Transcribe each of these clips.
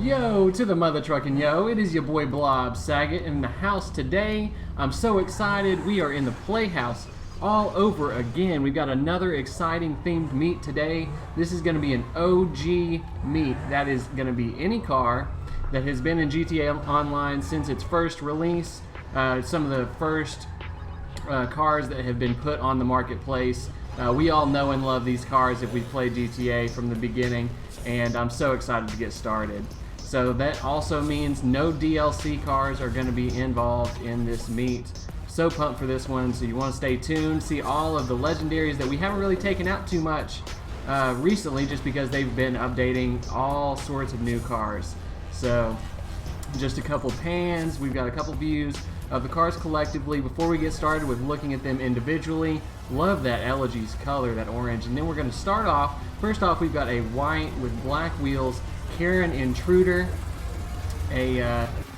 Yo to the mother trucking yo, it is your boy Blob Saget in the house today. I'm so excited. We are in the Playhouse all over again. We've got another exciting themed meet today. This is going to be an OG meet. That is going to be any car that has been in GTA Online since its first release. Some of the first cars that have been put on the marketplace. We all know and love these cars if we've played GTA from the beginning, and I'm so excited to get started. So that also means no DLC cars are going to be involved in this meet. So pumped for this one, so you want to stay tuned, see all of the legendaries that we haven't really taken out too much recently just because they've been updating all sorts of new cars. So just a couple pans, we've got a couple views of the cars collectively before we get started with looking at them individually. Love that Elegy's color, that orange. And then we're going to start off, first off we've got a white with black wheels Karin Intruder.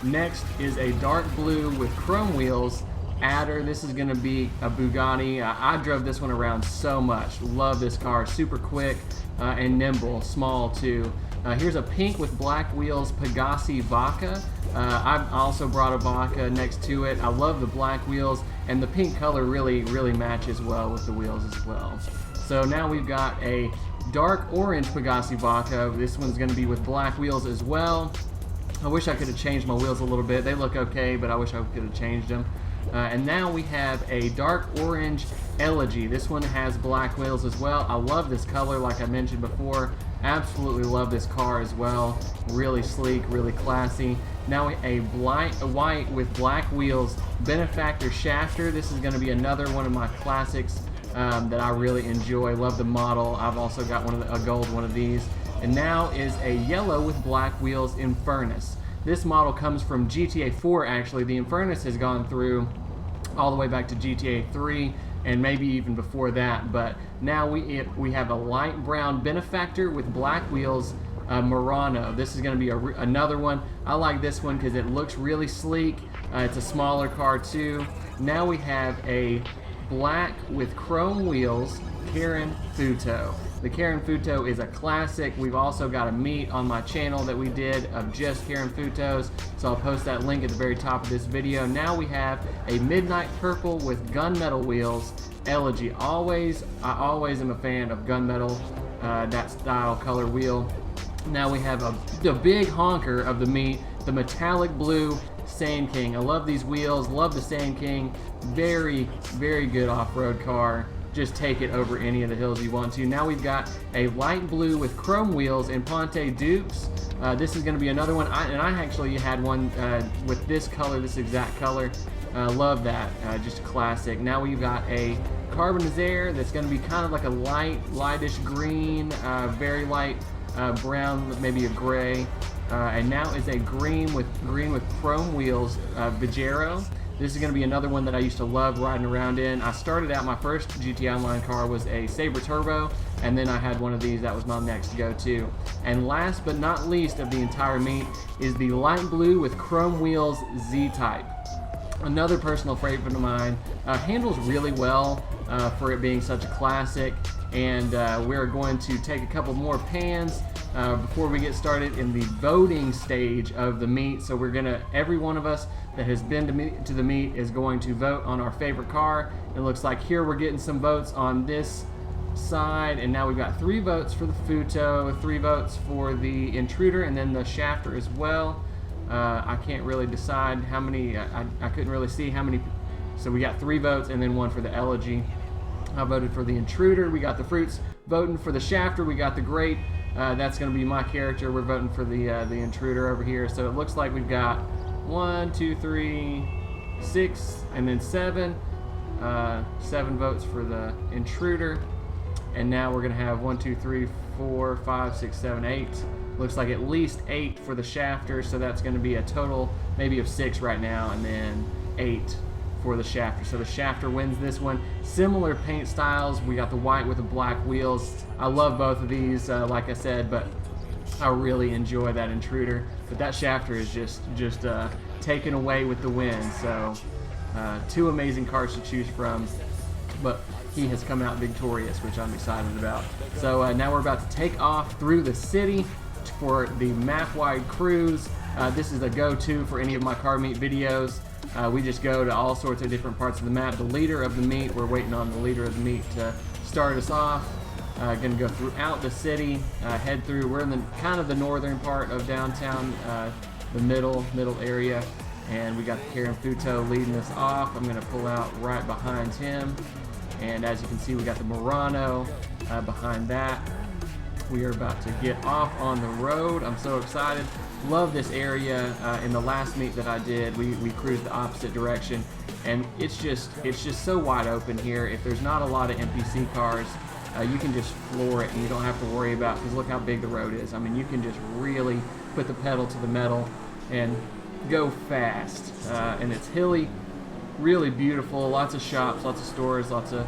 Next is a dark blue with chrome wheels Adder. This is going to be a Bugatti. I drove this one around so much. Love this car, super quick and nimble, small too. Here's a pink with black wheels Pegassi Vaca. I've also brought a Vaca next to it. I love the black wheels, and the pink color really matches well with the wheels as well. So now we've got a dark orange Pegassi Vaca. This one's going to be with black wheels as well. I wish I could have changed my wheels a little bit. They look okay, but I wish I could have changed them. And now we have a dark orange Elegy. This one has black wheels as well. I love this color, like I mentioned before. Absolutely love this car as well. Really sleek, really classy. Now a white with black wheels Benefactor Shafter. This is going to be another one of my classics that I really enjoy. Love the model. I've also got a gold one of these. And now is a yellow with black wheels Infernus. This model comes from GTA 4 actually. The Infernus has gone through all the way back to GTA 3 and maybe even before that, but now we have a light brown Benefactor with black wheels Murano. This is going to be another one. I like this one because it looks really sleek. It's a smaller car too. Now we have a black with chrome wheels Karin Futo. The Karin Futo is a classic. We've also got a meet on my channel that we did of just Karin Futos, so I'll post that link at the very top of this video. Now we have a midnight purple with gunmetal wheels Elegy. I always am a fan of gunmetal, that style color wheel. Now we have the big honker of the meet, the metallic blue Sand King. I love these wheels, love the Sand King. Very good off-road car. Just take it over any of the hills you want to. Now we've got a light blue with chrome wheels in Ponte Dukes. This is going to be another one, and I actually had one with this color, this exact color. Love that, just classic. Now we've got a Carbonizer that's going to be kind of like a lightish green, very light brown, maybe a gray. And now is a green with chrome wheels, Vigero. This is going to be another one that I used to love riding around in. I started out, my first GTA Online car was a Sabre Turbo, and then I had one of these. That was my next go-to. And last but not least of the entire meet is the light blue with chrome wheels Z-Type. Another personal favorite of mine. Handles really well for it being such a classic, and we're going to take a couple more pans before we get started in the voting stage of the meet. So we're gonna, every one of us that has been to the meet is going to vote on our favorite car. It looks like here we're getting some votes on this side, and now we've got 3 votes for the Futo, 3 votes for the Intruder, and then the Shafter as well. I can't really decide how many, I couldn't really see how many, so we got 3 votes and then 1 for the Elegy. I voted for the Intruder. We got the Fruits voting for the Shafter. We got the Great. That's going to be my character. We're voting for the Intruder over here. So it looks like we've got 1, 2, 3, 6, and then 7. 7 votes for the Intruder. And now we're going to have 1, 2, 3, 4, 5, 6, 7, 8. Looks like at least 8 for the Shafter. So that's going to be a total maybe of 6 right now, and then 8 for the Shafter. So the Shafter wins this one. Similar paint styles. We got the white with the black wheels. I love both of these, like I said, but I really enjoy that Intruder. But that Shafter is just taken away with the win. So 2 amazing cars to choose from, but he has come out victorious, which I'm excited about. So now we're about to take off through the city. for the map-wide cruise. This is a go-to for any of my car meet videos. We just go to all sorts of different parts of the map. The leader of the meet, we're waiting on the leader of the meet to start us off. Gonna go throughout the city, head through. We're in the kind of the northern part of downtown, the middle area, and we got the Karen Futo leading us off. I'm gonna pull out right behind him, and as you can see, we got the Murano behind that. We are about to get off on the road. I'm so excited. Love this area. In the last meet that I did, we cruised the opposite direction, and it's just so wide open here. If there's not a lot of NPC cars, you can just floor it, and you don't have to worry about, because look how big the road is. I mean, you can just really put the pedal to the metal and go fast. And it's hilly, really beautiful. Lots of shops, lots of stores, lots of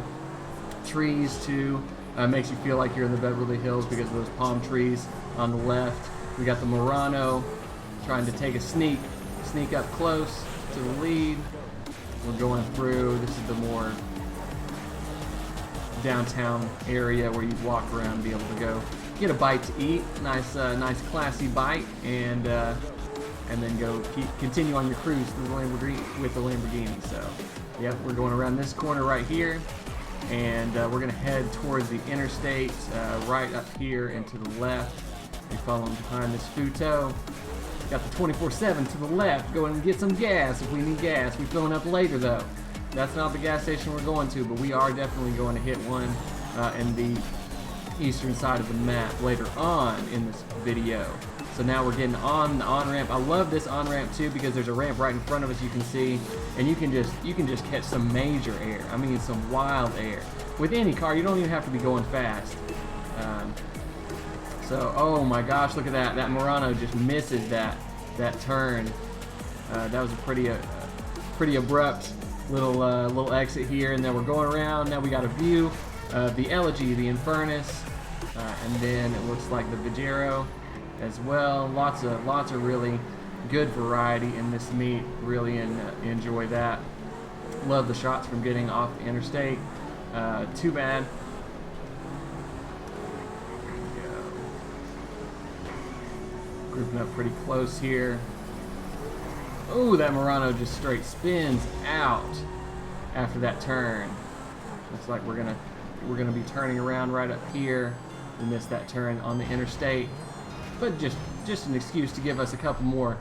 trees too. Makes you feel like you're in the Beverly Hills because of those palm trees on the left. We got the Murano trying to take a sneak up close to the lead. We're going through. This is the more downtown area where you walk around and be able to go get a bite to eat. Nice classy bite, and then go continue on your cruise through the Lamborghini with the Lamborghini. So, yep, we're going around this corner right here. And we're going to head towards the interstate right up here and to the left. We're following behind this Futo. Got the 24/7 to the left. Go and get some gas if we need gas. We're filling up later though. That's not the gas station we're going to, but we are definitely going to hit one in the eastern side of the map later on in this video. So now we're getting on the on-ramp. I love this on-ramp too because there's a ramp right in front of us, you can see, and you can just catch some major air. I mean, some wild air. With any car, you don't even have to be going fast. So, oh my gosh, look at that. That Murano just misses that turn. That was a pretty abrupt little exit here, and then we're going around. Now we got a view of the Elegy, the Infernus, and then it looks like the Vigero as well. Lots of really good variety in this meet. Really enjoy that. Love the shots from getting off the interstate. Too bad. Grouping up pretty close here. Oh, that Murano just straight spins out after that turn. Looks like we're gonna be turning around right up here. We missed that turn on the interstate. But just an excuse to give us a couple more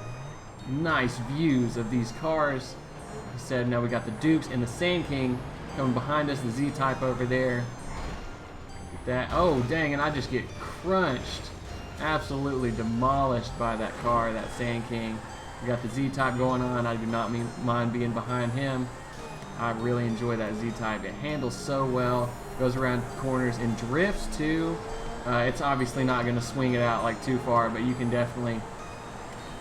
nice views of these cars. Like I said, now we got the Dukes and the Sand King coming behind us, the Z-Type over there. That, oh dang, and I just get crunched, absolutely demolished by that car, that Sand King. We got the Z-Type going on. I do not mind being behind him. I really enjoy that Z-Type. It handles so well, goes around corners and drifts too. It's obviously not going to swing it out like too far, but you can definitely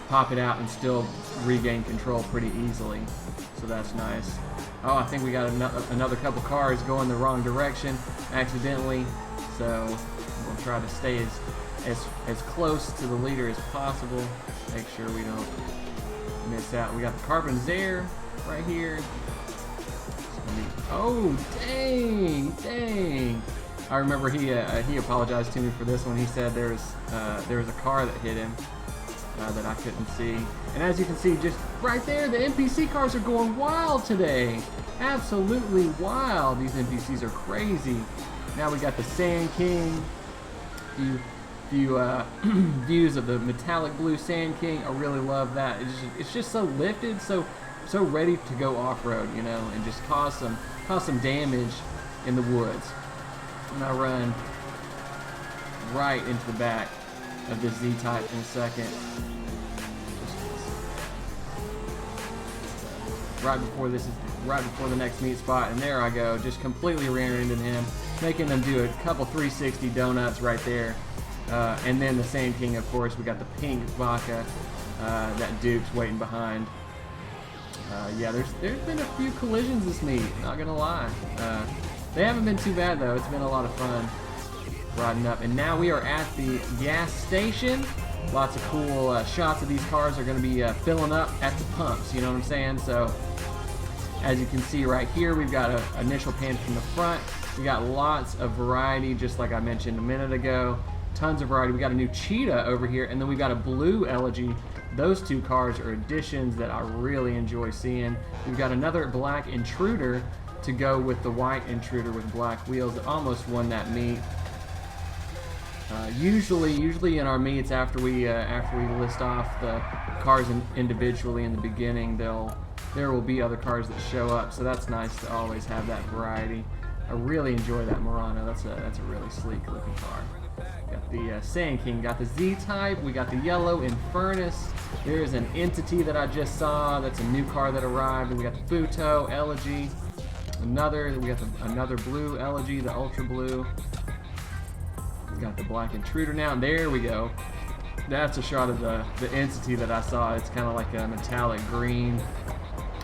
pop it out and still regain control pretty easily. So that's nice. Oh, I think we got another couple cars going the wrong direction accidentally. So we'll try to stay as close to the leader as possible. Make sure we don't miss out. We got the Carbonzare right here. Oh, dang. I remember he apologized to me for this one. He said there was a car that hit him that I couldn't see. And as you can see, just right there, the NPC cars are going wild today. Absolutely wild. These NPCs are crazy. Now we got the Sand King. Few views of the metallic blue Sand King. I really love that. It's just so lifted, so ready to go off-road, you know, and just cause some damage in the woods. And I run right into the back of this Z-Type in a second. Right before the next meet spot, and there I go, just completely ran into him, making them do a couple 360 donuts right there. And then the Sand King, of course, we got the pink Vaca, that Duke's waiting behind. Yeah, there's been a few collisions this meet, not gonna lie. They haven't been too bad though. It's been a lot of fun riding up. And now we are at the gas station. Lots of cool shots of these cars are going to be filling up at the pumps, you know what I'm saying? So as you can see right here, we've got an initial pan from the front. We got lots of variety, just like I mentioned a minute ago. tons of variety. We got a new Cheetah over here, and then we got a blue Elegy. Those two cars are additions that I really enjoy seeing. We've got another black Intruder to go with the white Intruder with black wheels that almost won that meet. Usually in our meets, after we list off the cars individually in the beginning, there will be other cars that show up. So that's nice to always have that variety. I really enjoy that Murano. That's a really sleek looking car. Got the Sand King, got the Z-Type, we got the yellow Infernus. There's an Entity that I just saw. That's a new car that arrived. And we got the Futo, Elegy. We got another blue Elegy, the Ultra Blue. We got the black Intruder now. There we go. That's a shot of the Entity that I saw. It's kind of like a metallic green.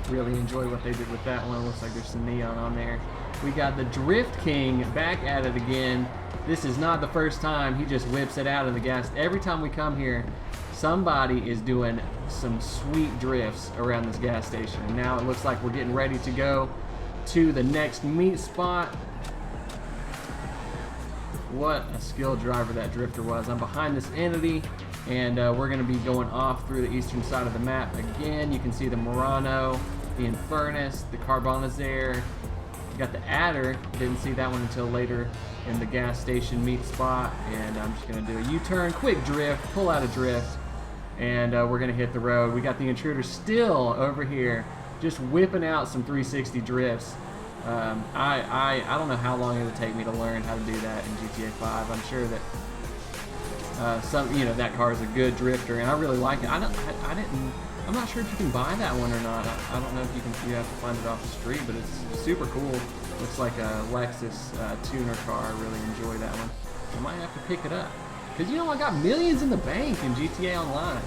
Really enjoy what they did with that one. Looks like there's some neon on there. We got the Drift King back at it again. This is not the first time. He just whips it out of the gas. Every time we come here, somebody is doing some sweet drifts around this gas station. And now it looks like we're getting ready to go to the next meet spot. What a skilled driver that drifter was. I'm behind this Entity, and we're going to be going off through the eastern side of the map again. You can see the Murano, the Infernus, the Carbonizare. You got the Adder. Didn't see that one until later in the gas station meet spot. And I'm just going to do a U-turn, quick drift, pull out a drift, and we're going to hit the road. We got the Intruder still over here, just whipping out some 360 drifts. I don't know how long it would take me to learn how to do that in GTA 5. I'm sure that that car is a good drifter, and I really like it. I'm not sure if you can buy that one or not. I don't know if you can. You have to find it off the street, but it's super cool. Looks like a Lexus tuner car. I really enjoy that one. I might have to pick it up because I got millions in the bank in GTA Online.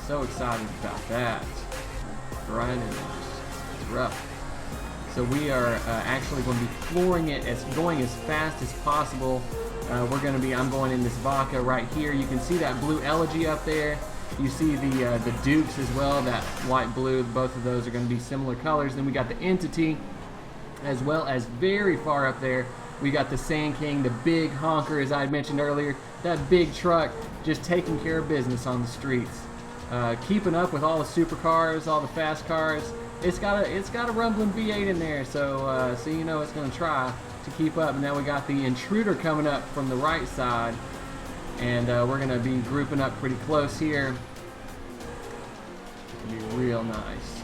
So excited about that. Grinding is rough. So we are actually going to be flooring it, going as fast as possible. I'm going in this Vaca right here. You can see that blue Elegy up there. You see the Dukes as well, that white blue. Both of those are going to be similar colors. Then we got the Entity, as well as very far up there, we got the Sand King, the big honker, as I had mentioned earlier. That big truck just taking care of business on the streets. Keeping up with all the supercars, all the fast cars. It's got a rumbling V8 in there, so it's going to try to keep up. And now we got the Intruder coming up from the right side, and we're going to be grouping up pretty close here. It's going to be real nice.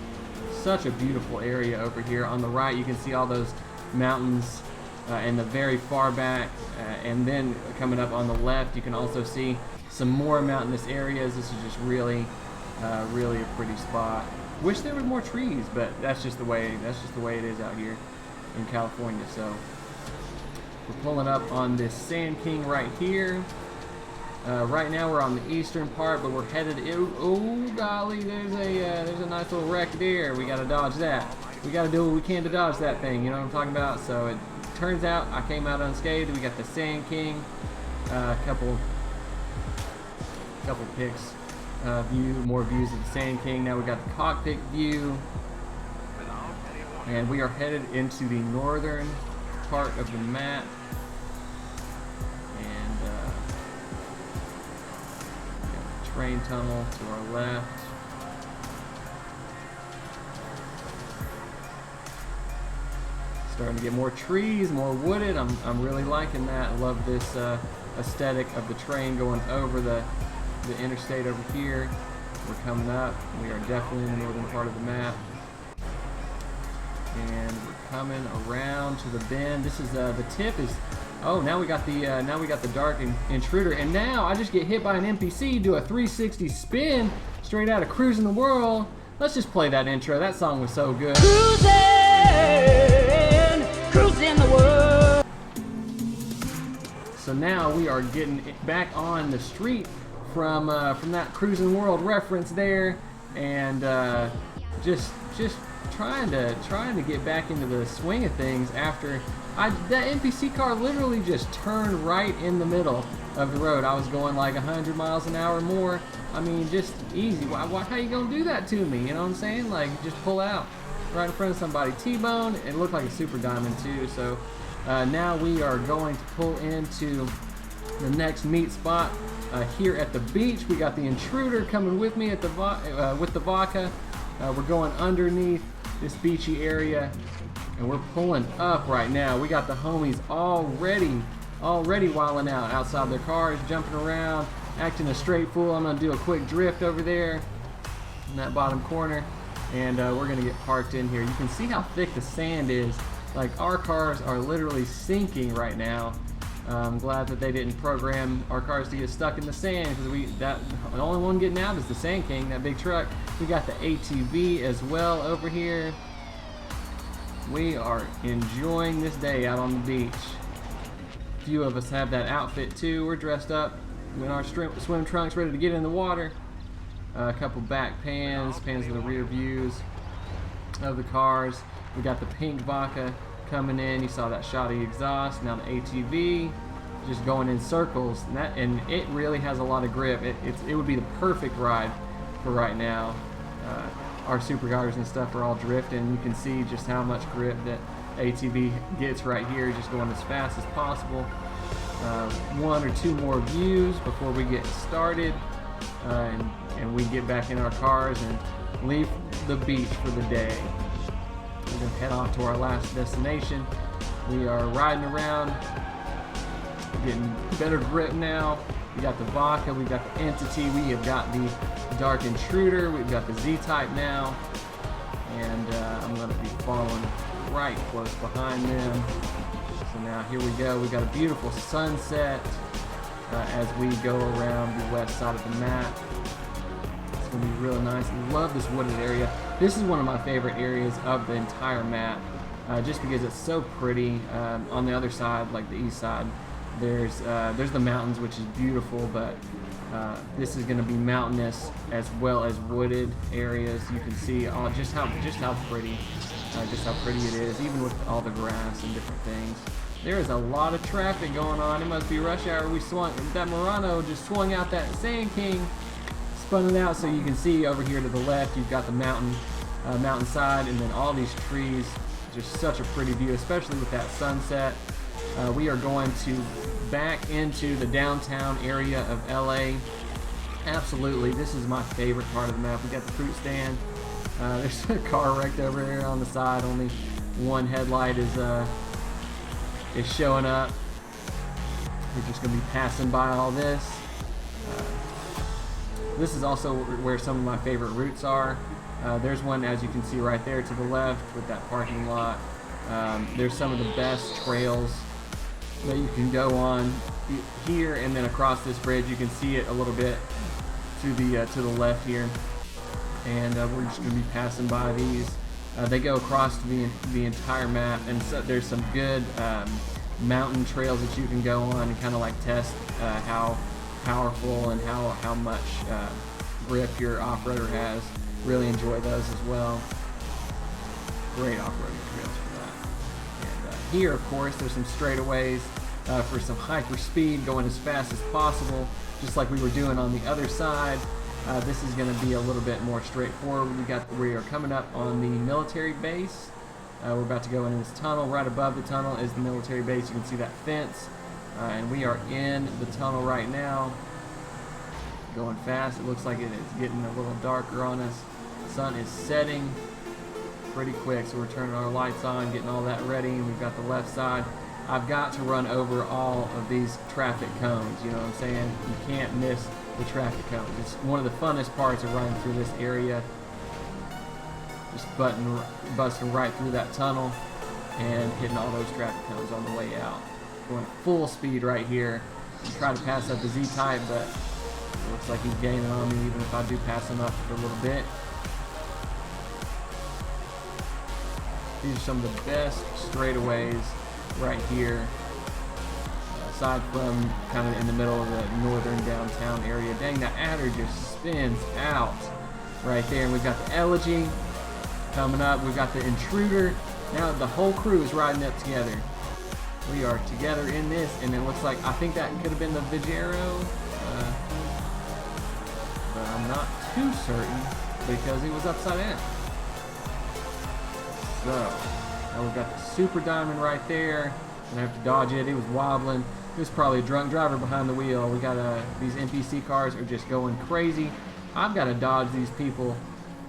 Such a beautiful area over here. On the right, you can see all those mountains in the very far back, and then coming up on the left, you can also see some more mountainous areas. This is just really a pretty spot. Wish there were more trees, but that's just the way it is out here in California. So we're pulling up on this Sand King right here. Right now we're on the eastern part, but we're headed. Oh golly, there's a nice little wreck there. We gotta dodge that. We gotta do what we can to dodge that thing. You know what I'm talking about? So it turns out I came out unscathed. We got the Sand King. Couple pics. More views of the Sand King. Now we got the cockpit view, and we are headed into the northern part of the map. And we got the train tunnel to our left. Starting to get more trees, more wooded. I'm really liking that. I love this aesthetic of the train going over the interstate over here. We're coming up. We are definitely in the northern part of the map, and we're coming around to the bend. This is the tip is. Oh, now we got the dark Intruder, and now I just get hit by an NPC, do a 360 spin straight out of Cruising the World. Let's just play that intro. That song was so good. Cruising the world. So now we are getting back on the street from that Cruising World reference there, and just trying to get back into the swing of things after that NPC car literally just turned right in the middle of the road. I was going like 100 miles an hour more. I mean, just easy. How you gonna do that to me? You know what I'm saying? Like, just pull out right in front of somebody. T-bone. It looked like a super diamond too. So now we are going to pull into The next meet spot here at the beach, we got the Intruder coming with me at the with the Vaca. We're going underneath this beachy area, and we're pulling up right now. We got the homies already wilding out outside their cars, jumping around, acting a straight fool. I'm gonna do a quick drift over there in that bottom corner, and we're gonna get parked in here. You can see how thick the sand is. Like, our cars are literally sinking right now. I'm glad that they didn't program our cars to get stuck in the sand, because the only one getting out is the Sand King, that big truck. We got the ATV as well over here. We are enjoying this day out on the beach. A few of us have that outfit too. We're dressed up in our swim trunks, ready to get in the water. A couple back pans of the rear views of the cars. We got the pink Vaca coming in. You saw that shoddy exhaust. Now the ATV just going in circles, and it really has a lot of grip. It would be the perfect ride for right now. Our supercars and stuff are all drifting. You can see just how much grip that ATV gets right here, just going as fast as possible. One or two more views before we get started, and we get back in our cars and leave the beach for the day. We're going to head off to our last destination. We are riding around, getting better grip now. We got the Vaca, we got the Entity, we have got the Dark Intruder, we've got the Z-Type now, and I'm going to be following right close behind them. So now here we go. We got a beautiful sunset as we go around the west side of the map. It's going to be really nice. I love this wooded area. This is one of my favorite areas of the entire map, just because it's so pretty. On the other side, like the east side, there's the mountains, which is beautiful, but this is going to be mountainous as well as wooded areas. You can see just how pretty it is, even with all the grass and different things. There is a lot of traffic going on. It must be rush hour. That Murano just swung out that Sand King, spun it out, so you can see over here to the left, you've got the mountainside, and then all these trees. Just such a pretty view, especially with that sunset. We are going to back into the downtown area of LA. Absolutely, this is my favorite part of the map. We got the fruit stand. There's a car wrecked over here on the side. Only one headlight is showing up. We're just going to be passing by all this. This is also where some of my favorite routes are. There's one, as you can see right there to the left with that parking lot. There's some of the best trails that you can go on here, and then across this bridge. You can see it a little bit to the left here, and we're just going to be passing by these. They go across the entire map, and so there's some good mountain trails that you can go on and kind of like test how powerful and how much grip your off-roader has. Really enjoy those as well. Great off-roading trails for that. And here, of course, there's some straightaways for some hyper speed, going as fast as possible, just like we were doing on the other side. This is going to be a little bit more straightforward. We are coming up on the military base. We're about to go into this tunnel. Right above the tunnel is the military base. You can see that fence, and we are in the tunnel right now. Going fast. It looks like it is getting a little darker on us. The sun is setting pretty quick, so we're turning our lights on, getting all that ready, and we've got the left side. I've got to run over all of these traffic cones, you know what I'm saying? You can't miss the traffic cones. It's one of the funnest parts of running through this area. Just busting right through that tunnel and hitting all those traffic cones on the way out. Going full speed right here. I'm trying to pass up the Z-Type, but it looks like he's gaining on me even if I do pass him up for a little bit. These are some of the best straightaways right here, aside from kind of in the middle of the northern downtown area. Dang, that adder just spins out right there. And we've got the Elegy coming up. We've got the Intruder. Now the whole crew is riding up together. We are together in this, and it looks like, I think that could have been the Vigero, but I'm not too certain because he was upside down. So, now we've got the Super Diamond right there. Gonna have to dodge it. It was wobbling. There's probably a drunk driver behind the wheel. We got these NPC cars are just going crazy. I've got to dodge these people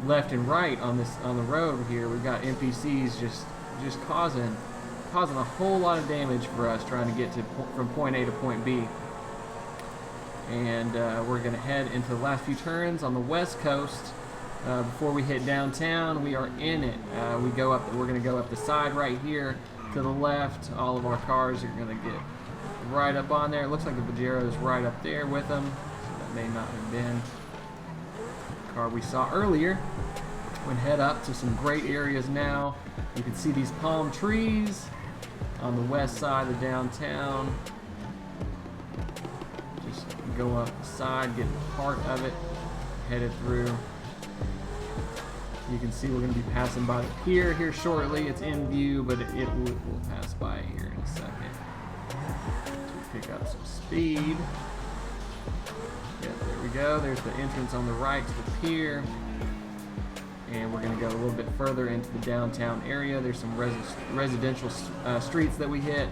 left and right on the road here. We've got NPCs just causing a whole lot of damage for us trying to get from point A to point B. And we're going to head into the last few turns on the west coast. Before we hit downtown, we are in it. We're going to go up the side right here to the left. All of our cars are going to get right up on there. It looks like the Pajero is right up there with them. So that may not have been the car we saw earlier. We're going to head up to some great areas now. You can see these palm trees on the west side of downtown. Just go up the side, get part of it, headed through. You can see we're going to be passing by the pier here shortly. It's in view, but it will pass by here in a second. Pick up some speed. Yeah, there we go. There's the entrance on the right to the pier. And we're going to go a little bit further into the downtown area. There's some residential streets that we hit.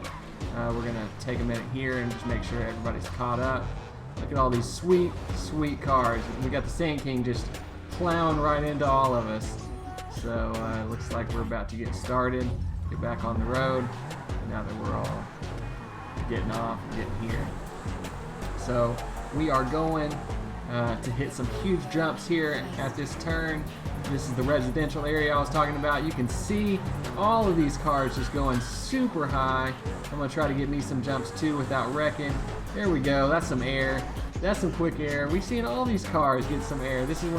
We're going to take a minute here and just make sure everybody's caught up. Look at all these sweet, sweet cars. We got the Sand King just plowing right into all of us. So it looks like we're about to get started. Get back on the road. Now that we're all getting off and getting here. So we are going to hit some huge jumps here at this turn. This is the residential area I was talking about. You can see all of these cars just going super high. I'm going to try to get me some jumps too without wrecking. There we go. That's some air. That's some quick air. We've seen all these cars get some air. This is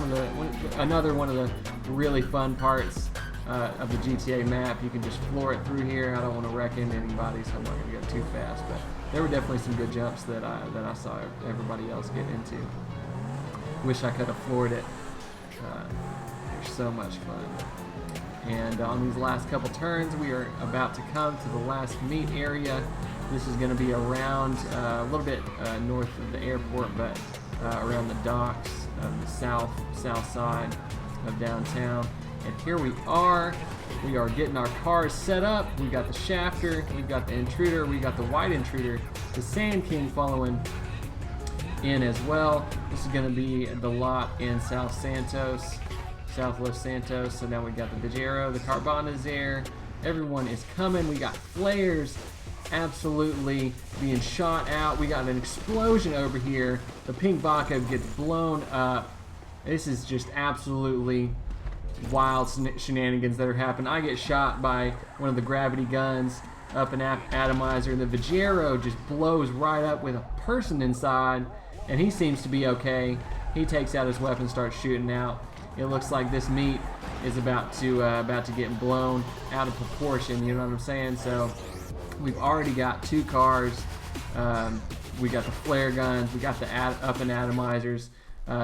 another one of the really fun parts of the GTA map. You can just floor it through here. I don't want to wreck into anybody, so I'm not going to go too fast. But there were definitely some good jumps that I saw everybody else get into. Wish I could have floored it. They're so much fun. And on these last couple turns, we are about to come to the last meet area. This is going to be around a little bit north of the airport, but around the docks of the south side of downtown. And here we are. We are getting our cars set up. We got the Shafter, we've got the Intruder, we got the White Intruder, the Sand King following in as well. This is going to be the lot in South Los Santos. So now we got the Pajero, the Carvana's there. Everyone is coming. We got flares absolutely being shot out. We got an explosion over here. The pink Baca gets blown up. This is just absolutely wild shenanigans that are happening. I get shot by one of the gravity guns up an atomizer, and the Pajero just blows right up with a person inside, and he seems to be okay. He takes out his weapon, starts shooting out. It looks like this meet is about to get blown out of proportion. You know what I'm saying? So we've already got two cars. We got the flare guns. We got the up and atomizers.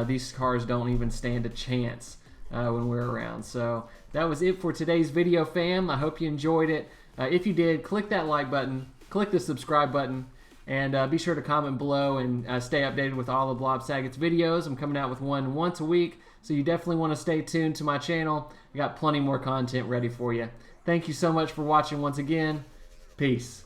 These cars don't even stand a chance when we're around. So that was it for today's video, fam. I hope you enjoyed it. If you did, click that like button, click the subscribe button, and be sure to comment below and stay updated with all of Blob Saget's videos. I'm coming out with one once a week, so you definitely want to stay tuned to my channel. I got plenty more content ready for you. Thank you so much for watching once again. Peace.